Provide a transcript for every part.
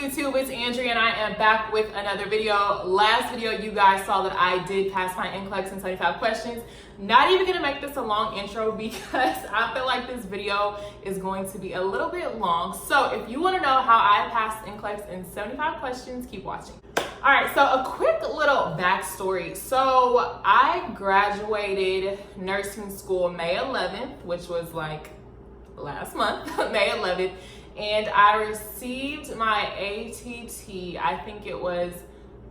YouTube? It's Andrea and I am back with another video. Last video you guys saw that I did pass my NCLEX in 75 questions. Not even gonna make this a long intro because I feel like this video is going to be a little bit long. So if you wanna know how I passed NCLEX in 75 questions, keep watching. All right, so a quick little backstory. So I graduated nursing school May 11th, which was like last month, May 11th. And I received my ATT, I think it was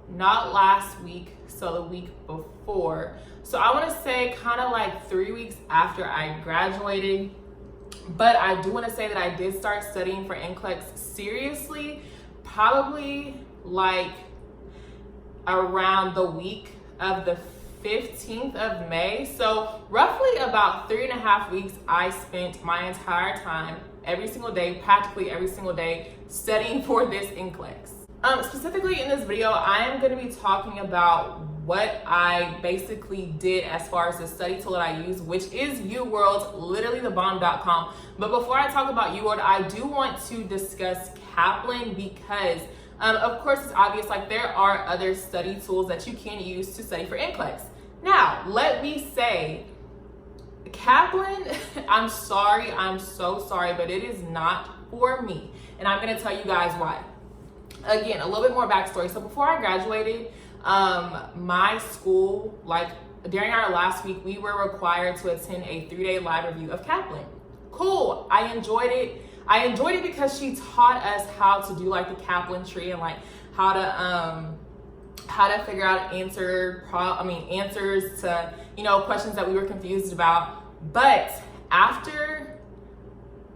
not last week, so the week before. So I want to say kind of like 3 weeks after I graduated. But I do want to say that I did start studying for NCLEX seriously, probably like around the week of the 15th of May. So roughly about 3.5 weeks, I spent my entire time every single day, practically every single day, studying for this NCLEX. Specifically in this video, I am going to be talking about what I basically did as far as the study tool that I use, which is UWORLD, literally the bomb.com. But before I talk about UWORLD, I do want to discuss Kaplan because of course it's obvious, like there are other study tools that you can use to study for NCLEX. Now, let me say, Kaplan, I'm sorry, I'm so sorry, but it is not for me. And I'm gonna tell you guys why. Again, a little bit more backstory. So before I graduated, my school, like during our last week, we were required to attend a 3-day live review of Kaplan. Cool, I enjoyed it. I enjoyed it because she taught us how to do like the Kaplan tree and like how to figure out answers to, you know, questions that we were confused about. But after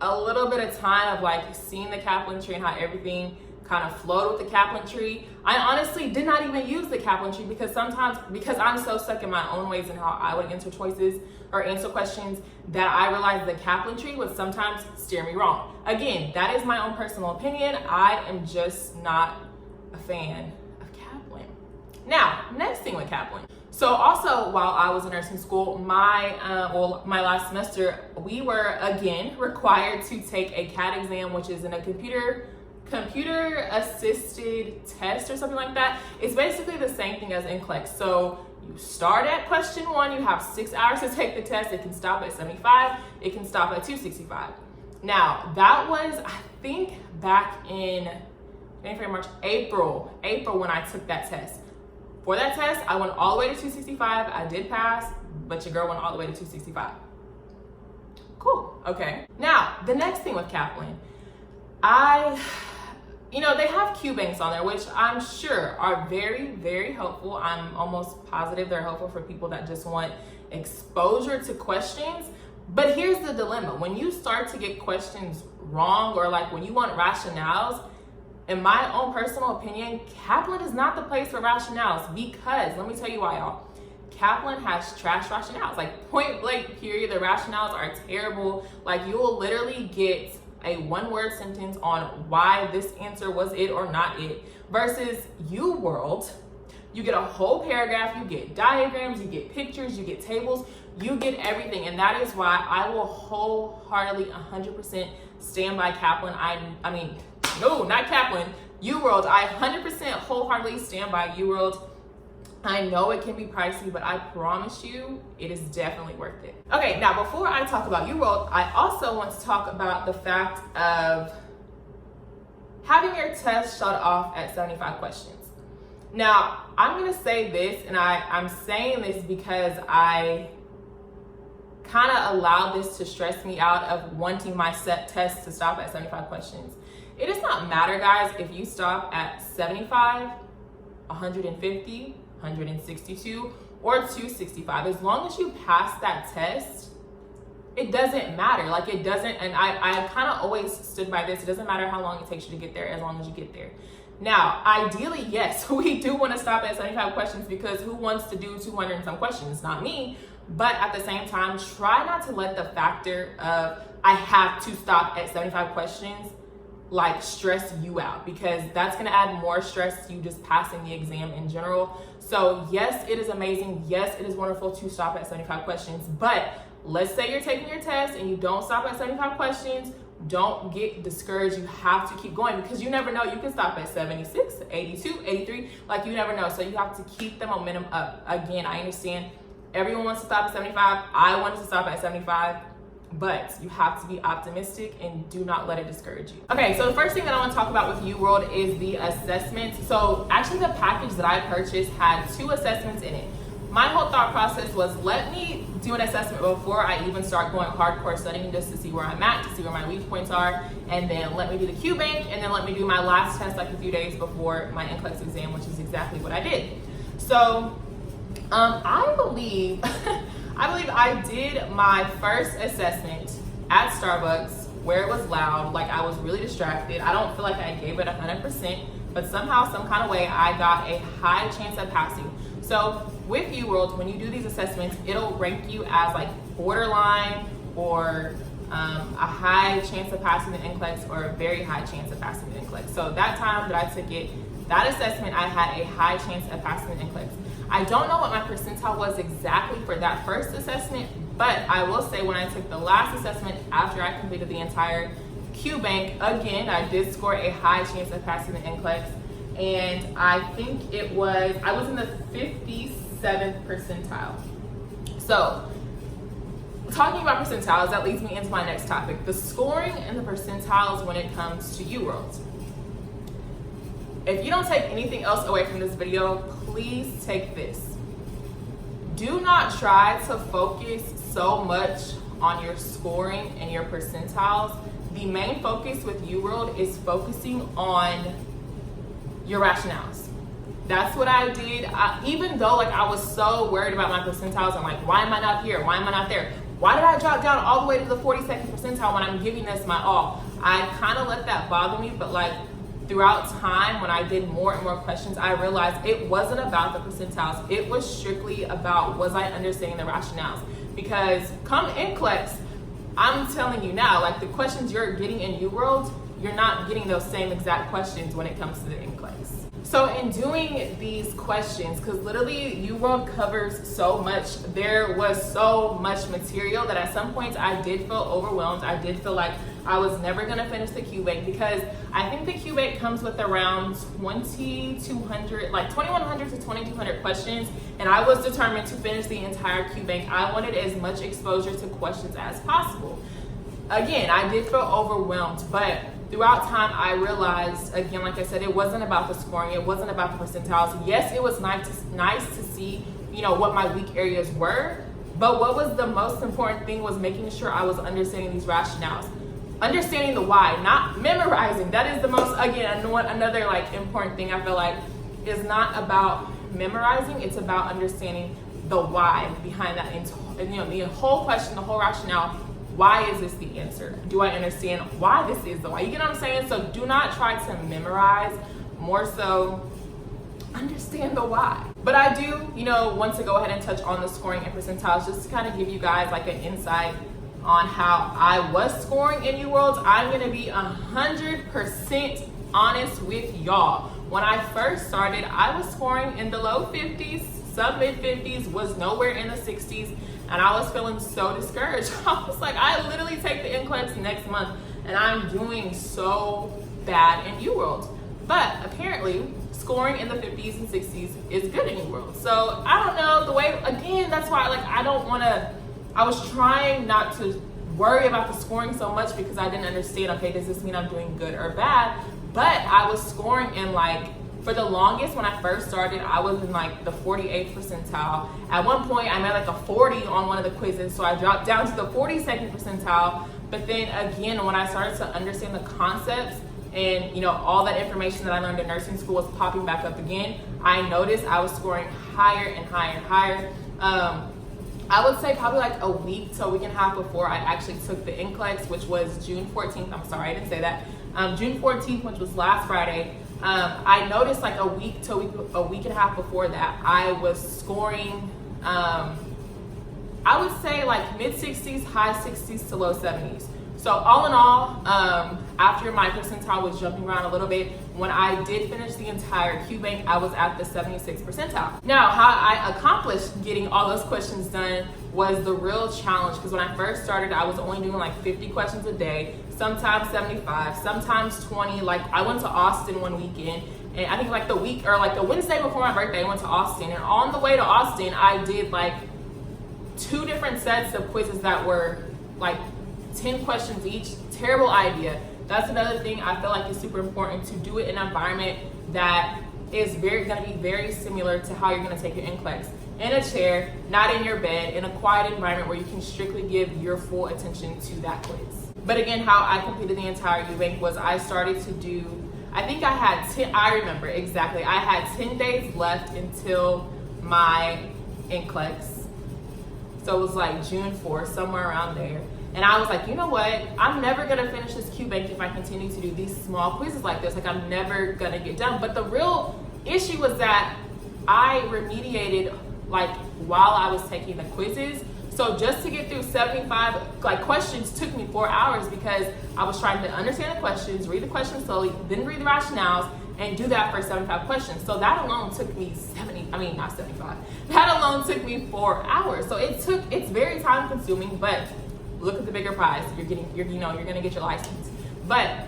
a little bit of time of like seeing the Kaplan tree and how everything kind of flowed with the Kaplan tree, I honestly did not even use the Kaplan tree because I'm so stuck in my own ways and how I would answer choices or answer questions that I realized the Kaplan tree would sometimes steer me wrong. Again, that is my own personal opinion. I am just not a fan of Kaplan. Now, next thing with Kaplan. So also while I was in nursing school, my last semester, we were again required to take a CAT exam, which is in a computer assisted test or something like that. It's basically the same thing as NCLEX. So you start at question 1, you have 6 hours to take the test. It can stop at 75, it can stop at 265. Now that was, I think back in January, March, April when I took that test. For that test, I went all the way to 265. I did pass, but your girl went all the way to 265. Cool, okay. Now, the next thing with Kaplan, they have Q banks on there, which I'm sure are very, very helpful. I'm almost positive they're helpful for people that just want exposure to questions. But here's the dilemma. When you start to get questions wrong or like when you want rationales, in my own personal opinion, Kaplan is not the place for rationales because, let me tell you why, y'all. Kaplan has trash rationales, like point blank period. The rationales are terrible. Like you will literally get a 1-word sentence on why this answer was it or not it. Versus UWorld, you get a whole paragraph, you get diagrams, you get pictures, you get tables, you get everything. And that is why I will wholeheartedly 100% stand by Kaplan. No, not Kaplan, UWorld. I 100% wholeheartedly stand by UWorld. I know it can be pricey, but I promise you, it is definitely worth it. Okay, now before I talk about UWorld, I also want to talk about the fact of having your test shut off at 75 questions. Now, I'm gonna say this, and I'm saying this because I kind of allowed this to stress me out of wanting my set test to stop at 75 questions. It does not matter, guys, if you stop at 75, 150, 162, or 265. As long as you pass that test, it doesn't matter. Like it doesn't, and I kind of always stood by this. It doesn't matter how long it takes you to get there as long as you get there. Now, ideally, yes, we do want to stop at 75 questions because who wants to do 200 and some questions? Not me. But at the same time, try not to let the factor of I have to stop at 75 questions like stress you out, because that's going to add more stress to you just passing the exam in general. So yes, it is amazing. Yes, it is wonderful to stop at 75 questions, but let's say you're taking your test and you don't stop at 75 questions. don't get discouraged. You have to keep going because you never know. You can stop at 76, 82, 83. Like, you never know. So you have to keep the momentum up. Again, I understand everyone wants to stop at 75. I wanted to stop at 75. But you have to be optimistic and do not let it discourage you. Okay, so the first thing that I want to talk about with UWORLD is the assessment. So actually the package that I purchased had 2 assessments in it. My whole thought process was, let me do an assessment before I even start going hardcore studying, just to see where I'm at, to see where my weak points are, and then let me do the Q bank, and then let me do my last test like a few days before my NCLEX exam, which is exactly what I did. So I believe I did my first assessment at Starbucks where it was loud, like I was really distracted. I don't feel like I gave it 100%, but somehow, some kind of way, I got a high chance of passing. So with UWorld, when you do these assessments, it'll rank you as like borderline or a high chance of passing the NCLEX or a very high chance of passing the NCLEX. So that time that I took it, that assessment, I had a high chance of passing the NCLEX. I don't know what my percentile was exactly for that first assessment, but I will say when I took the last assessment after I completed the entire Q bank, again, I did score a high chance of passing the NCLEX. And I think I was in the 57th percentile. So talking about percentiles, that leads me into my next topic, the scoring and the percentiles when it comes to UWorld. If you don't take anything else away from this video, please take this. Do not try to focus so much on your scoring and your percentiles. The main focus with UWorld is focusing on your rationales. That's what I did. Even though like I was so worried about my percentiles, I'm like, why am I not here? Why am I not there? Why did I drop down all the way to the 42nd percentile when I'm giving this my all? I kind of let that bother me, but like throughout time, when I did more and more questions, I realized it wasn't about the percentiles. It was strictly about, was I understanding the rationales? Because come NCLEX, I'm telling you now, like the questions you're getting in UWorld, you're not getting those same exact questions when it comes to the NCLEX. So in doing these questions, because literally UWorld covers so much, there was so much material that at some points I did feel overwhelmed. I did feel like I was never gonna finish the Q bank because I think the Q bank comes with around 2,200, like 2,100 to 2,200 questions, and I was determined to finish the entire Q bank. I wanted as much exposure to questions as possible. Again, I did feel overwhelmed, but throughout time, I realized, again, like I said, it wasn't about the scoring. It wasn't about the percentiles. Yes, it was nice to see, what my weak areas were. But what was the most important thing was making sure I was understanding these rationales. Understanding the why, not memorizing. That is the most, again, another like important thing I feel like is not about memorizing. It's about understanding the why behind that. The whole question, the whole rationale. Why is this the answer? Do I understand why this is the why? You get what I'm saying? So do not try to memorize, more so understand the why. But I do, want to go ahead and touch on the scoring and percentiles just to kind of give you guys like an insight on how I was scoring in UWorld. I'm gonna be 100% honest with y'all. When I first started, I was scoring in the low 50s, some mid 50s, was nowhere in the 60s. And I was feeling so discouraged. I was like, I literally take the NCLEX next month and I'm doing so bad in UWorld. But apparently scoring in the 50s and 60s is good in UWorld. So I don't know, the way, again, that's why I was trying not to worry about the scoring so much because I didn't understand, okay, does this mean I'm doing good or bad? But I was scoring in for the longest, when I first started, I was in the 48th percentile. At one point, I made a 40 on one of the quizzes, so I dropped down to the 42nd percentile. But then again, when I started to understand the concepts and all that information that I learned in nursing school was popping back up again, I noticed I was scoring higher and higher and higher. I would say probably a week to a week and a half before I actually took the NCLEX, which was June 14th. I'm sorry, I didn't say that. June 14th, which was last Friday. I noticed a week and a half before that, I was scoring, I would say mid 60s, high 60s to low 70s. So all in all, after my percentile was jumping around a little bit, when I did finish the entire Q bank, I was at the 76th percentile. Now, how I accomplished getting all those questions done was the real challenge, because when I first started, I was only doing 50 questions a day. sometimes 75, sometimes 20. Like I went to Austin one weekend, and I think like the week or like the Wednesday before my birthday, I went to Austin, and on the way to Austin, I did like 2 different sets of quizzes that were like 10 questions each. Terrible idea. That's another thing I feel like is super important, to do it in an environment that is going to be very similar to how you're going to take your NCLEX. In a chair, not in your bed, in a quiet environment where you can strictly give your full attention to that quiz. But again, how I completed the entire UBank was I started to do, I think I had 10, I remember exactly, I had 10 days left until my NCLEX. So it was like June 4th, somewhere around there. And I was like, you know what? I'm never gonna finish this QBank if I continue to do these small quizzes like this. Like I'm never gonna get done. But the real issue was that I remediated like while I was taking the quizzes. So just to get through 75 like questions took me 4 hours, because I was trying to understand the questions, read the questions slowly, then read the rationales, and do that for 75 questions. So that alone took me not 75. That alone took me 4 hours. So it's very time consuming, but look at the bigger prize. You're gonna get your license. But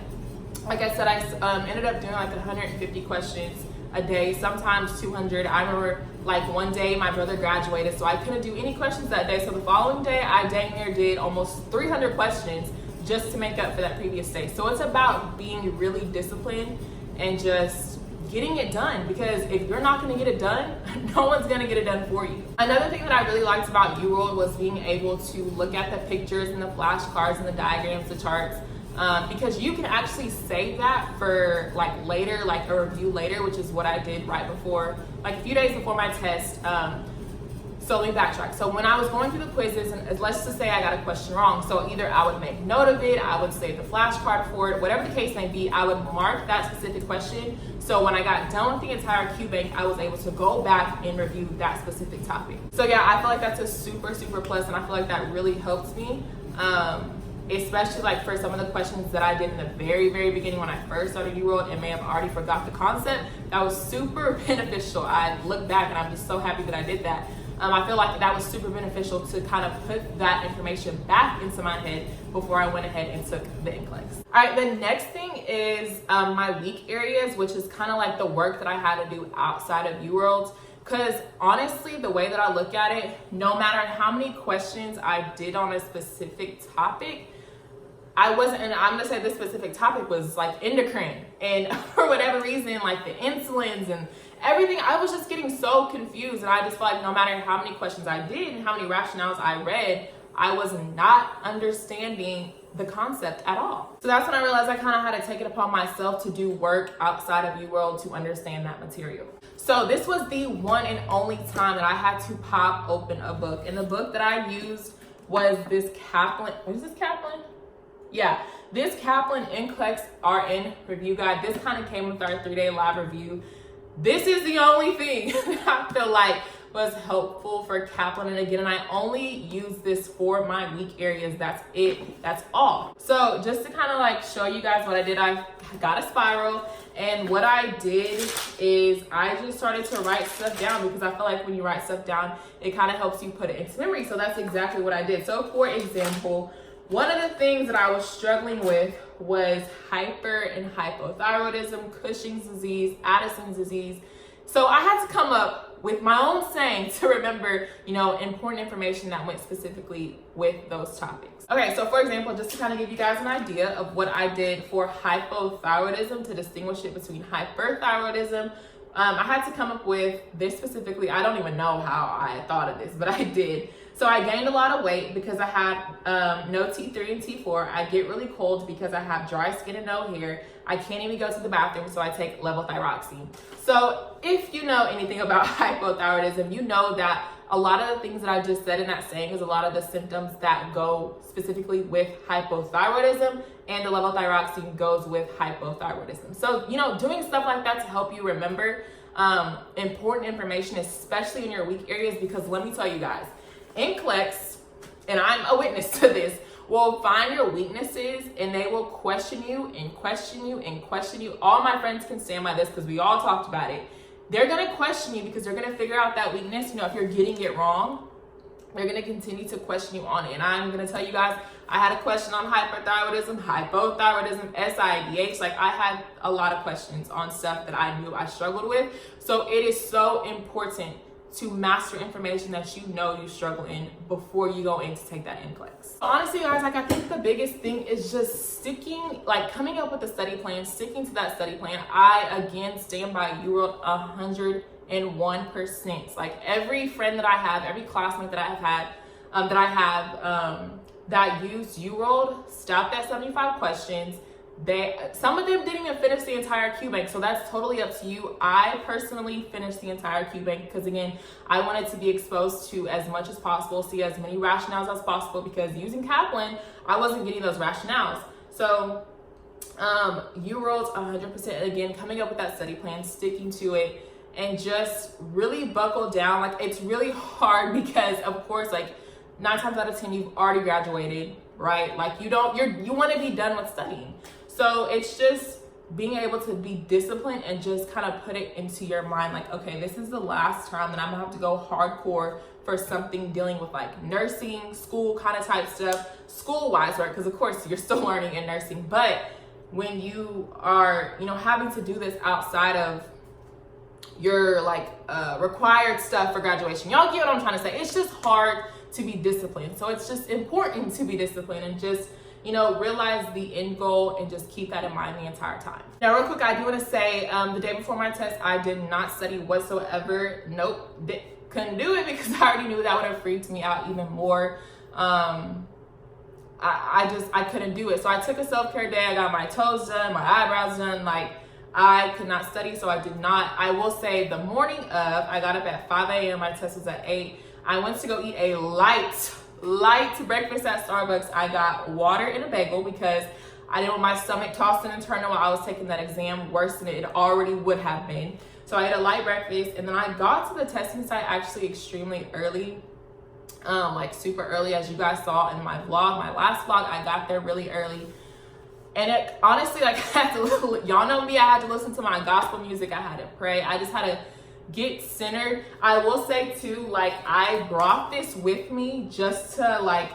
like I said, I ended up doing like 150 questions a day, sometimes 200. I remember like one day my brother graduated, so I couldn't do any questions that day. So the following day, I dang near did almost 300 questions just to make up for that previous day. So it's about being really disciplined and just getting it done, because if you're not going to get it done, no one's going to get it done for you. Another thing that I really liked about UWORLD was being able to look at the pictures and the flashcards and the diagrams, the charts, because you can actually save that for like later, like a review later, which is what I did right before, like a few days before my test. So let me backtrack. So when I was going through the quizzes, and let's just say I got a question wrong, so either I would make note of it, I would save the flashcard for it, whatever the case may be, I would mark that specific question. So when I got done with the entire QBank, I was able to go back and review that specific topic. So yeah, I feel like that's a super, super plus, and I feel like that really helps me. Especially like for some of the questions that I did in the very, very beginning when I first started UWorld and may have already forgot the concept, that was super beneficial. I look back and I'm just so happy that I did that. I feel like that was super beneficial to kind of put that information back into my head before I went ahead and took the NCLEX. All right, the next thing is my weak areas, which is kind of like the work that I had to do outside of UWorld. Because honestly, the way that I look at it, no matter how many questions I did on a specific topic, and I'm gonna say this specific topic was like endocrine, and for whatever reason, like the insulins and everything, I was just getting so confused, and I just felt like no matter how many questions I did and how many rationales I read, I was not understanding the concept at all. So that's when I realized I kind of had to take it upon myself to do work outside of UWorld to understand that material. So this was the one and only time that I had to pop open a book, and the book that I used was this Kaplan. What is this, Kaplan? Yeah, this Kaplan NCLEX RN review guide. This kind of came with our 3-day live review. This is the only thing that I feel like was helpful for Kaplan. And again, I only use this for my weak areas. That's it. That's all. So just to kind of like show you guys what I did, I got a spiral. And what I did is I just started to write stuff down, because I feel like when you write stuff down, it kind of helps you put it into memory. So that's exactly what I did. So for example, one of the things that I was struggling with was hyper and hypothyroidism, Cushing's disease, Addison's disease. So I had to come up with my own saying to remember, important information that went specifically with those topics. Okay, so for example, just to kind of give you guys an idea of what I did for hypothyroidism to distinguish it between hyperthyroidism, I had to come up with this specifically. I don't even know how I thought of this, but I did. So I gained a lot of weight because I had no T3 and T4. I get really cold because I have dry skin and no hair. I can't even go to the bathroom, so I take levothyroxine. So if you know anything about hypothyroidism, you know that a lot of the things that I just said in that saying is a lot of the symptoms that go specifically with hypothyroidism, and the levothyroxine goes with hypothyroidism. So, doing stuff like that to help you remember important information, especially in your weak areas, because let me tell you guys, NCLEX, and I'm a witness to this, will find your weaknesses and they will question you and question you and question you. All my friends can stand by this because we all talked about it. They're going to question you because they're going to figure out that weakness. If you're getting it wrong, They're going to continue to question you on it. And I'm going to tell you guys, I had a question on hyperthyroidism, hypothyroidism, SIDH. Like, I had a lot of questions on stuff that I knew I struggled with. So it is so important to master information that you know you struggle in before you go in to take that NCLEX. Honestly, guys, like, I think the biggest thing is just sticking, like, coming up with a study plan, sticking to that study plan. I, again, stand by UWORLD 101%. Like, every friend that I have, every classmate that I have had, that used UWORLD stopped at 75 questions. Some of them didn't even finish the entire Q bank, so that's totally up to you. I personally finished the entire Q bank because, again, I wanted to be exposed to as much as possible, see as many rationales as possible, because using Kaplan, I wasn't getting those rationales. So UWORLD 100%, again, coming up with that study plan, sticking to it, and just really buckle down. Like, it's really hard because, of course, like, 9 times out of 10, you've already graduated, right? Like, you want to be done with studying. So it's just being able to be disciplined and just kind of put it into your mind, like, okay, this is the last time that I'm gonna have to go hardcore for something dealing with, like, nursing, school kind of type stuff, school-wise, right? Because, of course, you're still learning in nursing. But when you are, you know, having to do this outside of your, like, required stuff for graduation, y'all get what I'm trying to say. It's just hard to be disciplined. So it's just important to be disciplined and just, you know, realize the end goal and just keep that in mind the entire time. Now, real quick, I do want to say the day before my test, I did not study whatsoever. Nope, couldn't do it because I already knew that would have freaked me out even more. I couldn't do it. So I took a self-care day. I got my toes done, my eyebrows done. Like, I could not study, so I did not. I will say the morning of, I got up at 5 a.m. My test was at 8. I went to go eat a light breakfast at Starbucks. I got water and a bagel because I didn't want my stomach tossing and turning while I was taking that exam worse than it already would have been. So I ate a light breakfast, and then I got to the testing site actually extremely early, like super early, as you guys saw in my vlog, my last vlog. I got there really early. And it, honestly, like, I had to, y'all know me, I had to listen to my gospel music. I had to pray. I just had to get centered. I will say too, like, I brought this with me just to, like,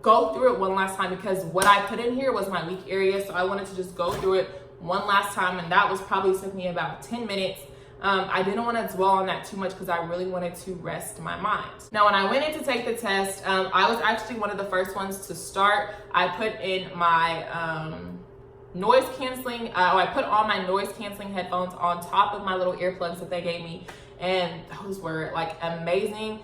go through it one last time, because what I put in here was my weak area. So I wanted to just go through it one last time, and that was probably took me about 10 minutes. I didn't want to dwell on that too much because I really wanted to rest my mind. Now, when I went in to take the test, I was actually one of the first ones to start. I put in my noise canceling, I put on my noise canceling headphones on top of my little earplugs that they gave me, and those were, like, amazing.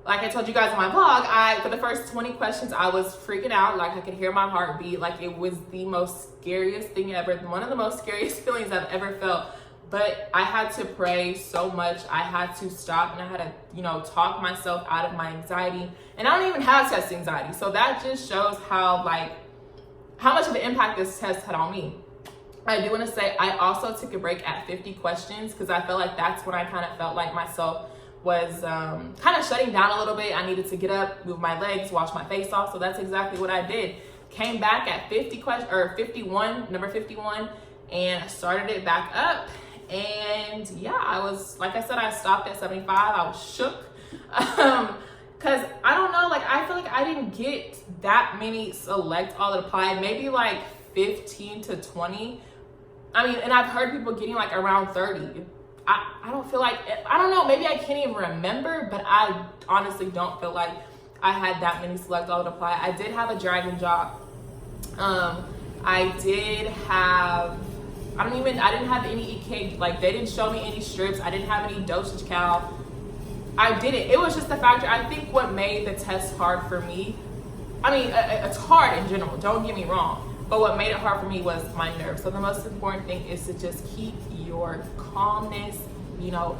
Like I told you guys in my vlog, for the first 20 questions, I was freaking out. Like, I could hear my heartbeat. Like, it was the most scariest thing ever. One of the most scariest feelings I've ever felt. But I had to pray so much. I had to stop, and I had to, you know, talk myself out of my anxiety. And I don't even have test anxiety. So that just shows how, like, how much of an impact this test had on me. I do want to say I also took a break at 50 questions because I felt like that's when I kind of felt like myself was kind of shutting down a little bit. I needed to get up, move my legs, wash my face off. So that's exactly what I did. Came back at 51, number 51, and started it back up. And yeah, I was, like I said, I stopped at 75. I was shook. Cause I don't know, like, I feel like I didn't get that many select all that apply, maybe like 15 to 20. I mean, and I've heard people getting like around 30. I don't feel like, I don't know, maybe I can't even remember, but I honestly don't feel like I had that many select all that apply. I did have a dragon job. I didn't have any EK, like, they didn't show me any strips. I didn't have any dosage cal. I didn't. It was just the factor. I think what made the test hard for me, I mean, it's hard in general, don't get me wrong, but what made it hard for me was my nerves. So the most important thing is to just keep your calmness, you know,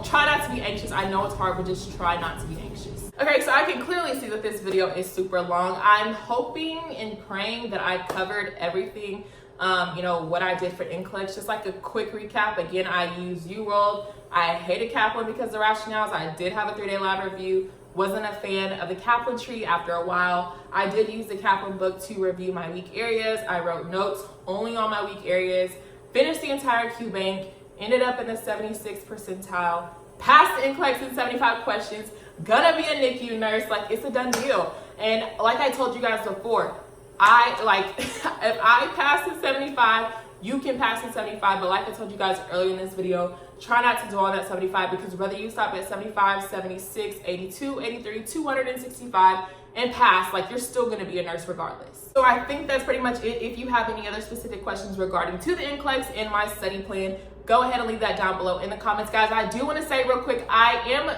try not to be anxious. I know it's hard, but just try not to be anxious. Okay, so I can clearly see that this video is super long. I'm hoping and praying that I covered everything, you know, what I did for NCLEX. Just like a quick recap. Again, I used UWORLD. I hated Kaplan because of the rationales. I did have a 3-day lab review. Wasn't a fan of the Kaplan tree after a while. I did use the Kaplan book to review my weak areas. I wrote notes only on my weak areas. Finished the entire Q bank. Ended up in the 76th percentile. Passed the NCLEX in 75 questions. gonna be a NICU nurse. Like, it's a done deal. And like I told you guys before, if I pass in 75, you can pass in 75. But like I told you guys earlier in this video, try not to dwell on that 75, because whether you stop at 75, 76, 82, 83, 265, and pass, like, you're still going to be a nurse regardless. So I think that's pretty much it. If you have any other specific questions regarding to the NCLEX and my study plan, go ahead and leave that down below in the comments, guys. I do want to say real quick, I am,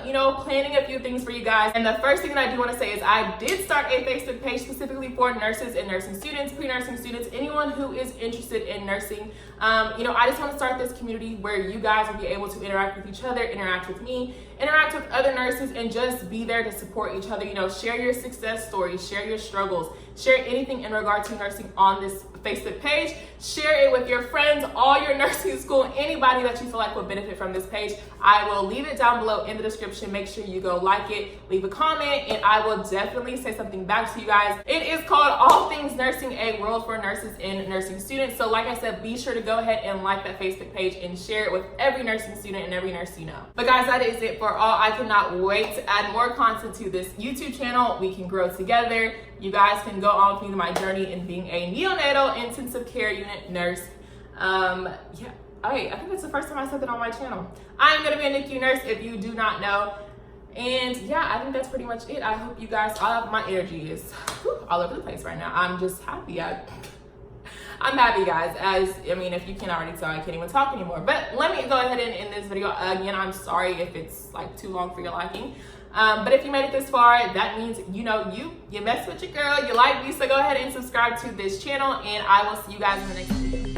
planning a few things for you guys. And the first thing that I do want to say is I did start a Facebook page specifically for nurses and nursing students, pre-nursing students, anyone who is interested in nursing. I just want to start this community where you guys will be able to interact with each other, interact with me, interact with other nurses, and just be there to support each other. Share your success stories, share your struggles, share anything in regard to nursing on this Facebook page. Share it with your friends, all your nursing school, anybody that you feel like would benefit from this page. I will leave it down below in the description. Make sure you go like it, leave a comment, and I will definitely say something back to you guys. It is called All Things Nursing, a world for nurses and nursing students. So like I said, be sure to go ahead and like that Facebook page and share it with every nursing student and every nurse you know. But guys, that is it for all. I cannot wait to add more content to this YouTube channel. We can grow together. You guys can go on with me my journey in being a neonatal intensive care unit nurse. I think that's the first time I said that on my channel. I'm gonna be a NICU nurse if you do not know. And yeah, I think that's pretty much it. I hope you guys, my energy is all over the place right now. I'm just happy. I'm happy, guys. If you can't already tell, I can't even talk anymore. But let me go ahead and end this video. Again, I'm sorry if it's like too long for your liking. But if you made it this far, that means you mess with your girl, you like me. So go ahead and subscribe to this channel, and I will see you guys in the next video.